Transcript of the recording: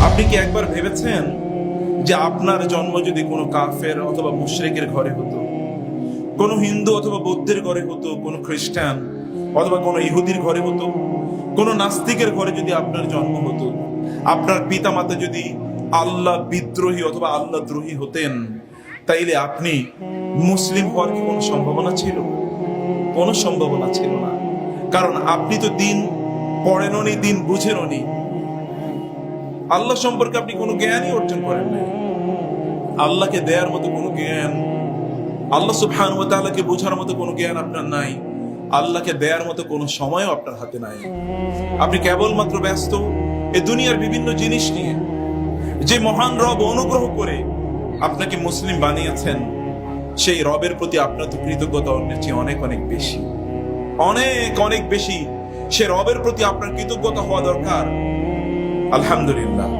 আপনি কি একবার ভেবেছেন যে আপনার জন্ম যদি কোনো কাফের অথবা মুশরিকের ঘরে হতো, কোনো হিন্দু অথবা বৌদ্ধের ঘরে হতো, কোনো খ্রিস্টান অথবা কোনো ইহুদির ঘরে হতো, কোনো নাস্তিকের ঘরে যদি আপনার জন্ম হতো, আপনার পিতামাতা যদি আল্লাহ বিদ্রোহী অথবা আল্লাহ দ্রোহী হতেন, তাইলে আপনি মুসলিম হওয়ার কি কোনো সম্ভাবনা ছিল? কোনো সম্ভাবনা ছিল না। কারণ আপনি তো দিন পড়েননি, দিন বুঝেননি, আল্লাহ সম্পর্কে আপনি কোনো জ্ঞানই অর্জন করেন নাই। আল্লাহকে দেয়ার মতো কোনো জ্ঞান, আল্লাহ সুবহানাহু ওয়া তাআলাকে বোঝার মতো কোনো জ্ঞান আপনার নাই, আল্লাহকে দেয়ার মতো কোনো সময়ও আপনার হাতে নাই। আপনি কেবলমাত্র ব্যস্ত এ দুনিয়ার বিভিন্ন জিনিস নিয়ে। যে মহান রব অনুগ্রহ করে আপনাকে মুসলিম বানিয়েছেন, সেই রবের প্রতি আপনার তো কৃতজ্ঞতা অন্যের চেয়ে অনেক অনেক বেশি, অনেক অনেক বেশি। সে রবের প্রতি আপনার কৃতজ্ঞতা হওয়া দরকার। আলহামদুলিল্লাহ।